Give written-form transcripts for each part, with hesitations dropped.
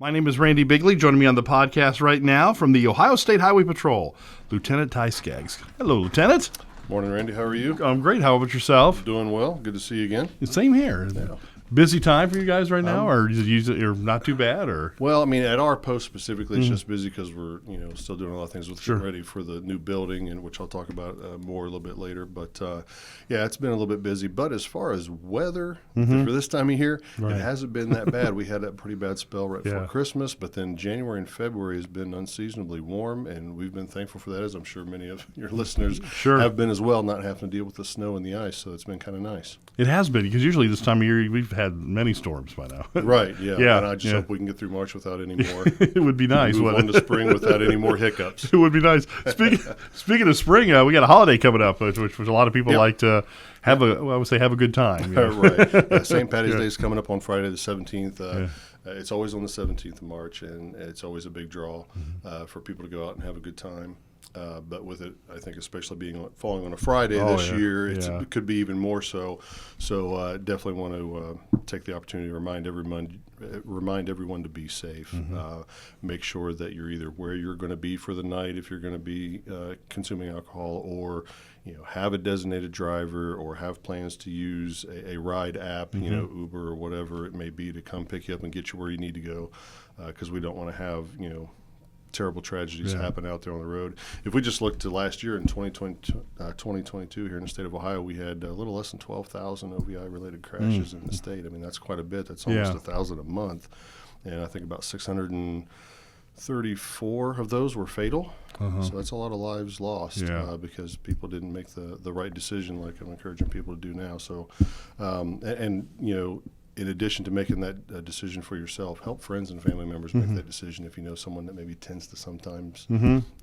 My name is Randy Bigley. Joining me on the podcast right now from the Ohio State Highway Patrol, Lieutenant Ty Skaggs. Hello, Lieutenant. Morning, Randy. How are you? I'm great. How about yourself? Doing well. Good to see you again. Same here. Yeah. Busy time for you guys right now, or you're not too bad, or? Well, I mean, at our post specifically, it's just busy because we're still doing a lot of things with getting ready for the new building, and which I'll talk about more a little bit later. But yeah, it's been a little bit busy. But as far as weather for this time of year, it hasn't been that bad. We had that pretty bad spell right before Christmas, but then January and February has been unseasonably warm, and we've been thankful for that, as I'm sure many of your listeners have been as well, not having to deal with the snow and the ice. So it's been kind of nice. It has been, because usually this time of year we've had many storms by now. Right, yeah. And I just hope we can get through March without any more. It would be nice. Move on to spring without any more hiccups. It would be nice. Speaking of spring, we got a holiday coming up, which a lot of people like to have I would say have a good time. Right. Yeah, St. Patty's Day is coming up on Friday the 17th. It's always on the 17th of March, and it's always a big draw for people to go out and have a good time. But with it, I think especially falling on a Friday this year, it could be even more so. So definitely want to take the opportunity to remind everyone to be safe. Make sure that you're either where you're going to be for the night if you're going to be consuming alcohol, or have a designated driver, or have plans to use a ride app, Uber or whatever it may be, to come pick you up and get you where you need to go, because we don't want to have terrible tragedies happen out there on the road. If we just look to last year in 2022 here in the state of Ohio, we had a little less than 12,000 OVI-related crashes in the state. I mean, that's quite a bit. That's almost 1,000 a month. And I think about 634 of those were fatal. So that's a lot of lives lost because people didn't make the right decision, like I'm encouraging people to do now. So, in addition to making that decision for yourself, help friends and family members make that decision. If you know someone that maybe tends to sometimes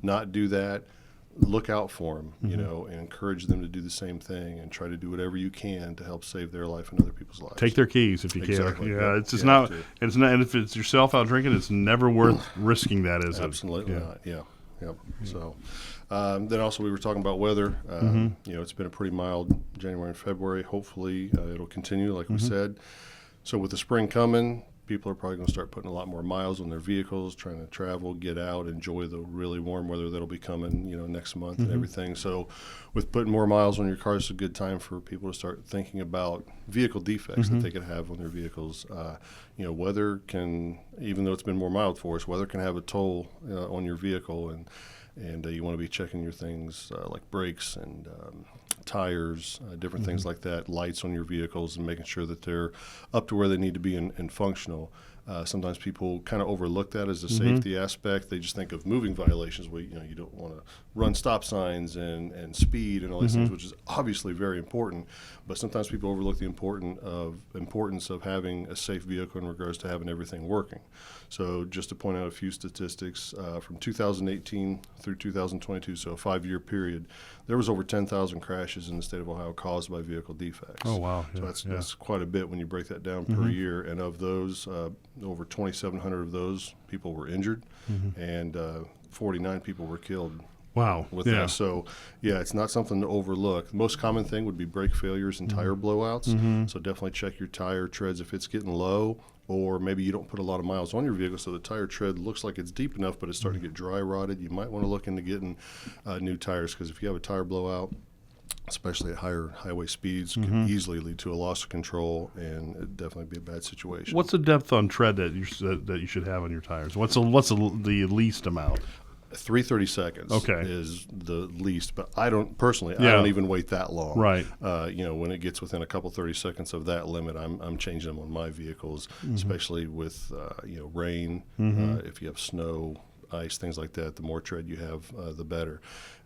not do that, look out for them, and encourage them to do the same thing, and try to do whatever you can to help save their life and other people's lives. Take their keys if you can. Yeah, it's just not. It's not. And if it's yourself out drinking, it's never worth risking that, is it? Absolutely not. Yeah. Yep. So, then also we were talking about weather. It's been a pretty mild January and February. Hopefully, it'll continue, like we said. So with the spring coming, people are probably going to start putting a lot more miles on their vehicles, trying to travel, get out, enjoy the really warm weather that'll be coming, next month and everything. So with putting more miles on your car, it's a good time for people to start thinking about vehicle defects that they could have on their vehicles. Weather can, even though it's been more mild for us, weather can have a toll on your vehicle, and you want to be checking your things like brakes and tires, different things like that, lights on your vehicles, and making sure that they're up to where they need to be and functional. Sometimes people kind of overlook that as a safety aspect. They just think of moving violations where you don't want to run stop signs and speed and all these things, which is obviously very important. But sometimes people overlook the importance of having a safe vehicle in regards to having everything working. So just to point out a few statistics, from 2018 through 2022, so a 5-year period, there was over 10,000 crashes in the state of Ohio caused by vehicle defects. Oh, wow. So that's quite a bit when you break that down per year. And of those, over 2,700 of those people were injured, and 49 people were killed. Wow. With that. So, it's not something to overlook. The most common thing would be brake failures and tire blowouts. So definitely check your tire treads if it's getting low, or maybe you don't put a lot of miles on your vehicle, so the tire tread looks like it's deep enough, but it's starting to get dry rotted. You might want to look into getting new tires, because if you have a tire blowout, especially at higher highway speeds, can easily lead to a loss of control, and it'd definitely be a bad situation. What's the depth on tread that you should have on your tires? What's the least amount? 330 seconds is the least, but I don't even wait that long. Right. When it gets within a couple 30 seconds of that limit, I'm changing them on my vehicles, especially with rain. If you have snow, ice, things like that, the more tread you have, the better.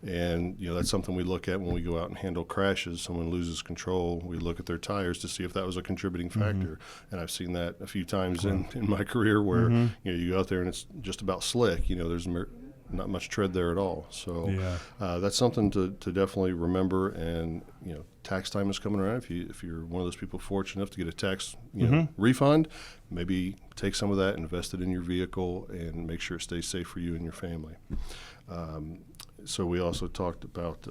And that's something we look at when we go out and handle crashes. Someone loses control, we look at their tires to see if that was a contributing factor. And I've seen that a few times in my career where you go out there and it's just about slick. There's not much tread there at all. So that's something to definitely remember. And tax time is coming around. If you're one of those people fortunate enough to get a tax refund, maybe take some of that, invest it in your vehicle, and make sure it stays safe for you and your family. So we also talked about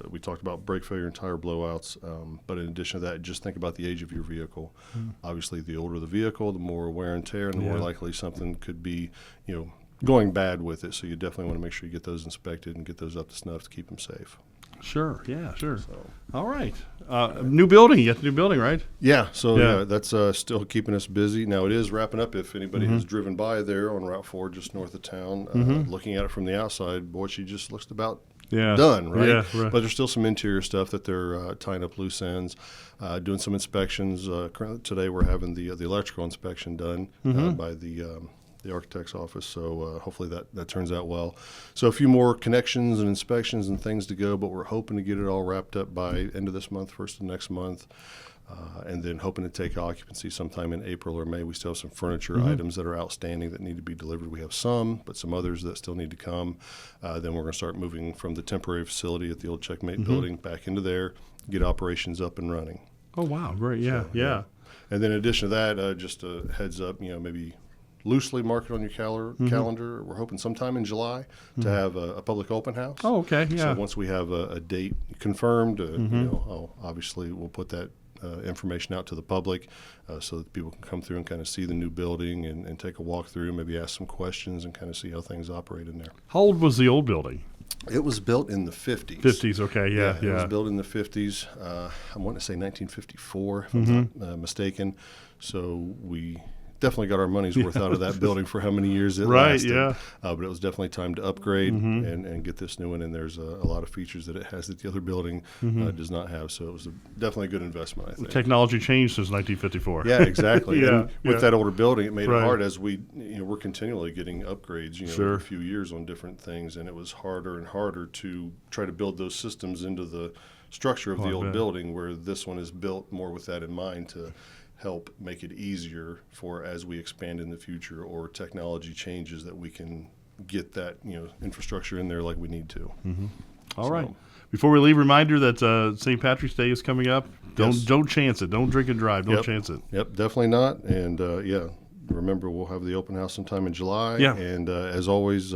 brake failure and tire blowouts. But in addition to that, just think about the age of your vehicle. Obviously, the older the vehicle, the more wear and tear, and the more likely something could be, going bad with it. So you definitely want to make sure you get those inspected and get those up to snuff to keep them safe. Sure. Yeah. Sure. So. All right. New building. You got the new building, right? Yeah. So that's still keeping us busy. Now it is wrapping up. If anybody has driven by there on Route 4, just north of town, looking at it from the outside, boy, she just looks about done, right? Yeah, right? But there's still some interior stuff that they're tying up loose ends, doing some inspections. Currently today we're having the electrical inspection done by the architect's office, so hopefully that turns out well. So a few more connections and inspections and things to go, but we're hoping to get it all wrapped up by end of this month, first of next month, and then hoping to take occupancy sometime in April or May. We still have some furniture items that are outstanding that need to be delivered. We have some, but some others that still need to come. Then we're going to start moving from the temporary facility at the old Checkmate building back into there, get operations up and running. Oh, wow. Great. Yeah, So, And then in addition to that, just a heads up, maybe loosely mark it on your calendar. We're hoping sometime in July to have a public open house. Oh, okay. Yeah. So once we have a date confirmed, obviously we'll put that information out to the public so that people can come through and kind of see the new building and take a walk through, maybe ask some questions and kind of see how things operate in there. How old was the old building? It was built in the 50s. 50s, okay, yeah. It was built in the 50s. I want to say 1954, if I'm not mistaken. So we definitely got our money's worth out of that building for how many years it lasted. But it was definitely time to upgrade and get this new one. And there's a lot of features that it has that the other building does not have. So it was definitely a good investment, I think. Technology changed since 1954. Yeah, exactly. With that older building, it made it hard as we're continually getting upgrades, every few years on different things. And it was harder and harder to try to build those systems into the structure of the old building, where this one is built more with that in mind to help make it easier for as we expand in the future or technology changes that we can get that infrastructure in there like we need to. All right. Before we leave, reminder that St. Patrick's Day is coming up. Don't chance it. Don't drink and drive. Don't chance it. Yep, definitely not. And remember, we'll have the open house sometime in July. Yeah. And as always,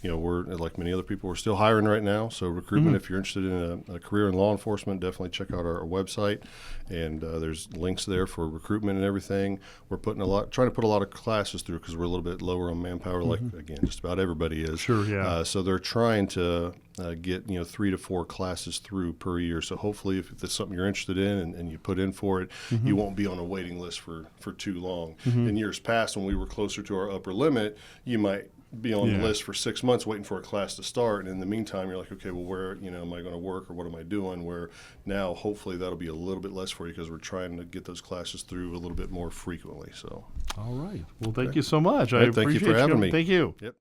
we're like many other people, we're still hiring right now. So recruitment, if you're interested in a career in law enforcement, definitely check out our website. And there's links there for recruitment and everything. We're trying to put a lot of classes through because we're a little bit lower on manpower, like again, just about everybody is. Sure, yeah. So they're trying to get 3 to 4 classes through per year. So hopefully, if that's something you're interested in and you put in for it, you won't be on a waiting list for too long. In years past, when we were closer to our upper limit, you might be on the list for 6 months waiting for a class to start, and in the meantime you're like, okay, well, where am I going to work or what am I doing? Where now hopefully that'll be a little bit less for you because we're trying to get those classes through a little bit more frequently. So all right, well, thank you so much. Thank you for having me. Thank you. Yep.